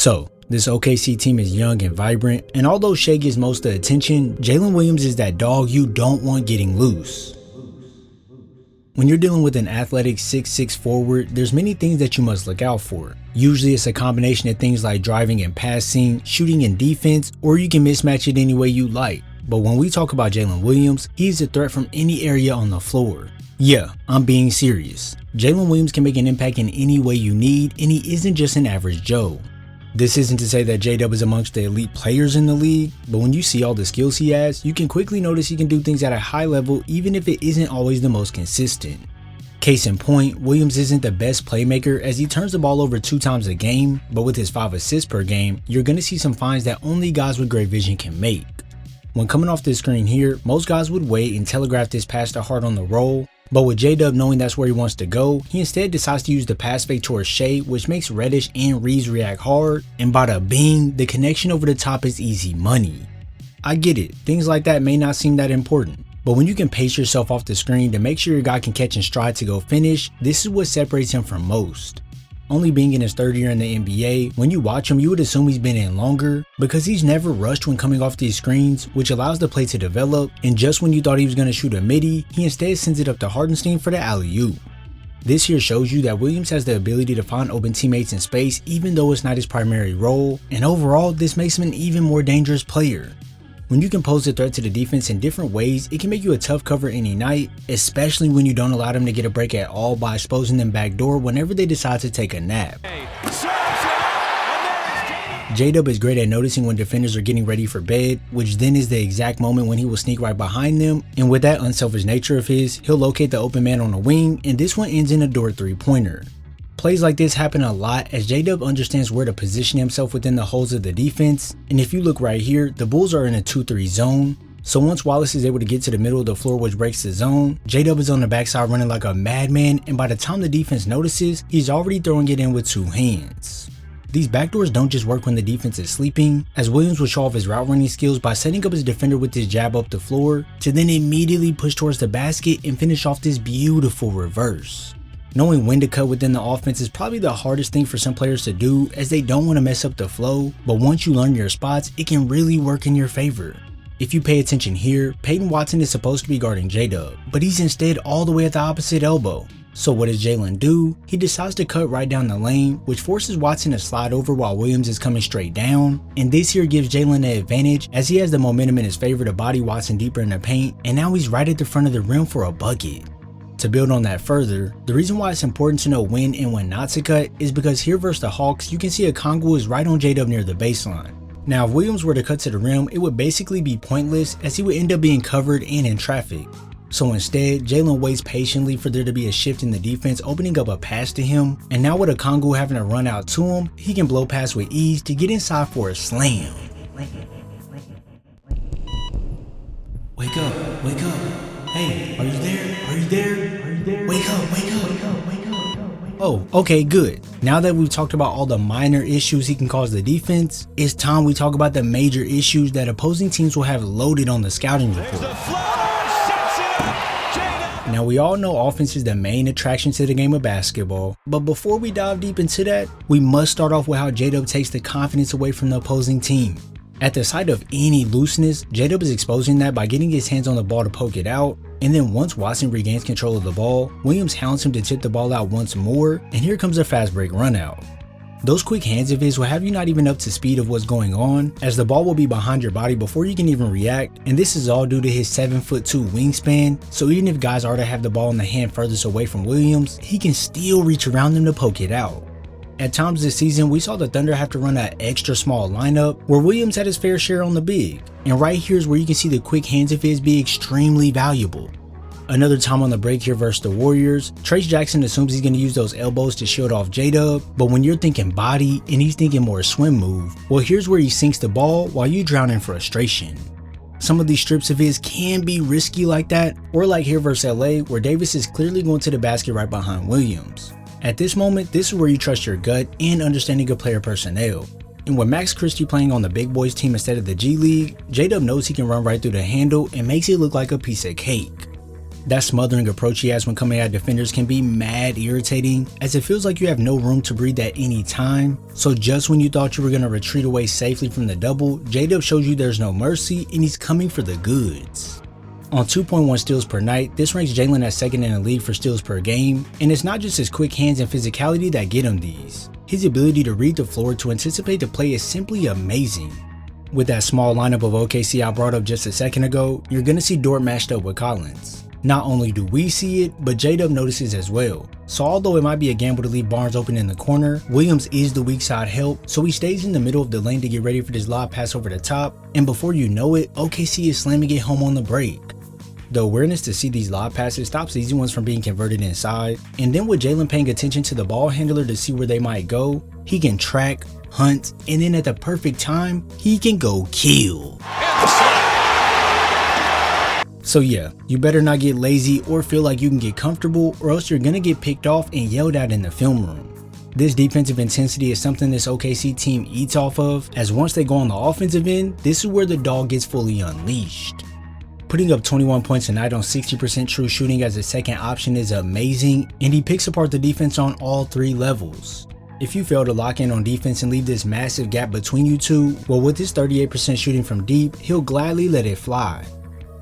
So, this OKC team is young and vibrant, and although Shai gets most of the attention, Jalen Williams is that dog you don't want getting loose. When you're dealing with an athletic 6'6" forward, there's many things that you must look out for. Usually it's a combination of things like driving and passing, shooting and defense, or you can mismatch it any way you like. But when we talk about Jalen Williams, he's a threat from any area on the floor. Yeah, I'm being serious. Jalen Williams can make an impact in any way you need, and he isn't just an average Joe. This isn't to say that J-Dub is amongst the elite players in the league, but when you see all the skills he has, you can quickly notice he can do things at a high level even if it isn't always the most consistent. Case in point, Williams isn't the best playmaker as he turns the ball over 2 times a game, but with his 5 assists per game, you're going to see some finds that only guys with great vision can make. When coming off this screen here, most guys would wait and telegraph this pass to Hart on the roll, but with J-Dub knowing that's where he wants to go, he instead decides to use the pass fake towards Shai, which makes Reddish and Reeves react hard, and bada bing, the connection over the top is easy money. I get it, things like that may not seem that important, but when you can pace yourself off the screen to make sure your guy can catch in stride to go finish, this is what separates him from most. Only being in his 3rd year in the NBA, when you watch him you would assume he's been in longer because he's never rushed when coming off these screens, which allows the play to develop, and just when you thought he was going to shoot a midi, he instead sends it up to Hartenstein for the alley-oop. This here shows you that Williams has the ability to find open teammates in space even though it's not his primary role, and overall this makes him an even more dangerous player. When you can pose a threat to the defense in different ways, it can make you a tough cover any night, especially when you don't allow them to get a break at all by exposing them backdoor whenever they decide to take a nap. J-Dub is great at noticing when defenders are getting ready for bed, which then is the exact moment when he will sneak right behind them, and with that unselfish nature of his, he'll locate the open man on the wing, and this one ends in a door 3-pointer. Plays like this happen a lot as J-Dub understands where to position himself within the holes of the defense, and if you look right here, the Bulls are in a 2-3 zone, so once Wallace is able to get to the middle of the floor which breaks the zone, J-Dub is on the backside running like a madman, and by the time the defense notices, he's already throwing it in with 2 hands. These backdoors don't just work when the defense is sleeping, as Williams will show off his route running skills by setting up his defender with his jab up the floor, to then immediately push towards the basket and finish off this beautiful reverse. Knowing when to cut within the offense is probably the hardest thing for some players to do as they don't want to mess up the flow, but once you learn your spots, it can really work in your favor. If you pay attention here, Peyton Watson is supposed to be guarding J-Dub, but he's instead all the way at the opposite elbow. So what does Jalen do? He decides to cut right down the lane, which forces Watson to slide over while Williams is coming straight down, and this here gives Jalen the advantage as he has the momentum in his favor to body Watson deeper in the paint, and now he's right at the front of the rim for a bucket. To build on that further, the reason why it's important to know when and when not to cut is because here versus the Hawks, you can see Okongwu is right on J-Dub near the baseline. Now if Williams were to cut to the rim, it would basically be pointless as he would end up being covered and in traffic. So instead, Jalen waits patiently for there to be a shift in the defense opening up a pass to him, and now with Okongwu having to run out to him, he can blow past with ease to get inside for a slam. Wake up, wake up. Hey, are you there? Are you there? Are you there? Wake up, wake up, wake up, wake up. Oh, okay, good. Now that we've talked about all the minor issues he can cause the defense, it's time we talk about the major issues that opposing teams will have loaded on the scouting report. Now we all know offense is the main attraction to the game of basketball, but before we dive deep into that, we must start off with how J-Dub takes the confidence away from the opposing team. At the sight of any looseness, J-Dub is exposing that by getting his hands on the ball to poke it out, and then once Watson regains control of the ball, Williams hounds him to tip the ball out once more, and here comes a fast break run out. Those quick hands of his will have you not even up to speed of what's going on, as the ball will be behind your body before you can even react, and this is all due to his 7'2" wingspan, so even if guys are to have the ball in the hand furthest away from Williams, he can still reach around them to poke it out. At times this season, we saw the Thunder have to run an extra small lineup where Williams had his fair share on the big, and right here is where you can see the quick hands of his be extremely valuable. Another time on the break here versus the Warriors, Trace Jackson assumes he's going to use those elbows to shield off J-Dub, but when you're thinking body and he's thinking more swim move, well here's where he sinks the ball while you drown in frustration. Some of these strips of his can be risky like that, or like here versus LA where Davis is clearly going to the basket right behind Williams. At this moment, this is where you trust your gut and understanding of player personnel. And with Max Christie playing on the big boys team instead of the G League, J-Dub knows he can run right through the handle and makes it look like a piece of cake. That smothering approach he has when coming at defenders can be mad irritating, as it feels like you have no room to breathe at any time. So just when you thought you were going to retreat away safely from the double, J-Dub shows you there's no mercy and he's coming for the goods. On 2.1 steals per night, this ranks Jalen as second in the league for steals per game, and it's not just his quick hands and physicality that get him these. His ability to read the floor to anticipate the play is simply amazing. With that small lineup of OKC I brought up just a second ago, you're going to see Dort matched up with Collins. Not only do we see it, but J-Dub notices as well. So although it might be a gamble to leave Barnes open in the corner, Williams is the weak side help, so he stays in the middle of the lane to get ready for this lob pass over the top, and before you know it, OKC is slamming it home on the break. The awareness to see these lob passes stops easy ones from being converted inside, and then with Jalen paying attention to the ball handler to see where they might go, he can track, hunt, and then at the perfect time, he can go kill. So yeah, you better not get lazy or feel like you can get comfortable, or else you're gonna get picked off and yelled at in the film room. This defensive intensity is something this OKC team eats off of, as once they go on the offensive end, this is where the dog gets fully unleashed. Putting up 21 points a night on 60% true shooting as a second option is amazing, and he picks apart the defense on all three levels. If you fail to lock in on defense and leave this massive gap between you two, well, with his 38% shooting from deep, he'll gladly let it fly.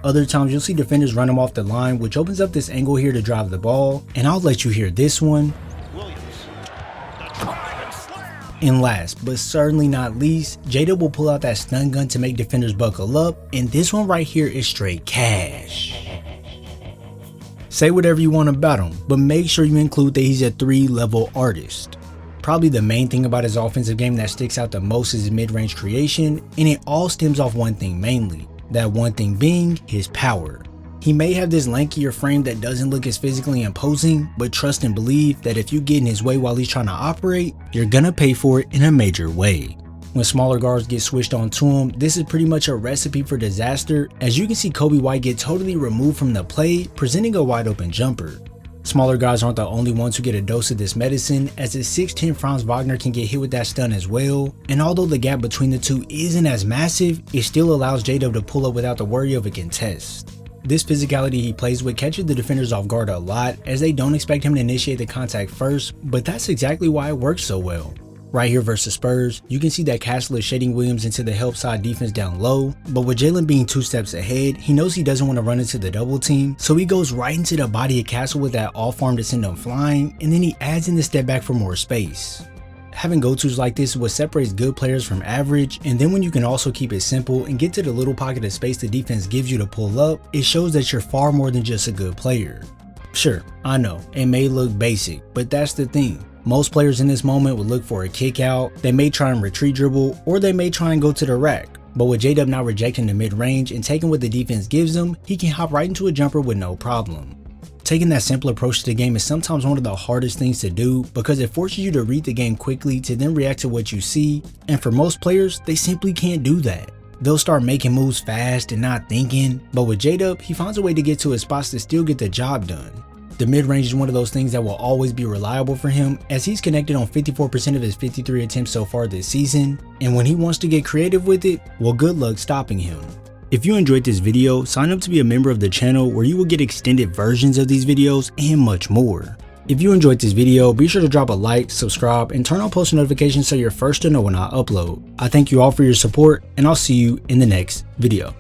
Other times you'll see defenders run him off the line, which opens up this angle here to drive the ball, and I'll let you hear this one. And last, but certainly not least, J-Dub will pull out that stun gun to make defenders buckle up, and this one right here is straight cash. Say whatever you want about him, but make sure you include that he's a 3-level artist. Probably the main thing about his offensive game that sticks out the most is his mid-range creation, and it all stems off one thing mainly. That one thing being his power. He may have this lankier frame that doesn't look as physically imposing, but trust and believe that if you get in his way while he's trying to operate, you're gonna pay for it in a major way. When smaller guards get switched onto him, this is pretty much a recipe for disaster, as you can see Kobe White get totally removed from the play, presenting a wide open jumper. Smaller guys aren't the only ones who get a dose of this medicine, as the 6'10 Franz Wagner can get hit with that stun as well, and although the gap between the two isn't as massive, it still allows J-Dub to pull up without the worry of a contest. This physicality he plays with catches the defenders off guard a lot, as they don't expect him to initiate the contact first, but that's exactly why it works so well. Right here versus Spurs, you can see that Castle is shading Williams into the help side defense down low, but with Jalen being 2 steps ahead, he knows he doesn't want to run into the double team, so he goes right into the body of Castle with that off arm to send him flying, and then he adds in the step back for more space. Having go-tos like this is what separates good players from average, and then when you can also keep it simple and get to the little pocket of space the defense gives you to pull up, it shows that you're far more than just a good player. Sure, I know, it may look basic, but that's the thing. Most players in this moment would look for a kick out, they may try and retreat dribble, or they may try and go to the rack. But with J-Dub now rejecting the mid-range and taking what the defense gives him, he can hop right into a jumper with no problem. Taking that simple approach to the game is sometimes one of the hardest things to do because it forces you to read the game quickly to then react to what you see, and for most players, they simply can't do that. They'll start making moves fast and not thinking, but with J-Dub, he finds a way to get to his spots to still get the job done. The mid-range is one of those things that will always be reliable for him, as he's connected on 54% of his 53 attempts so far this season, and when he wants to get creative with it, well, good luck stopping him. If you enjoyed this video, sign up to be a member of the channel where you will get extended versions of these videos and much more. If you enjoyed this video, be sure to drop a like, subscribe, and turn on post notifications so you're first to know when I upload. I thank you all for your support, and I'll see you in the next video.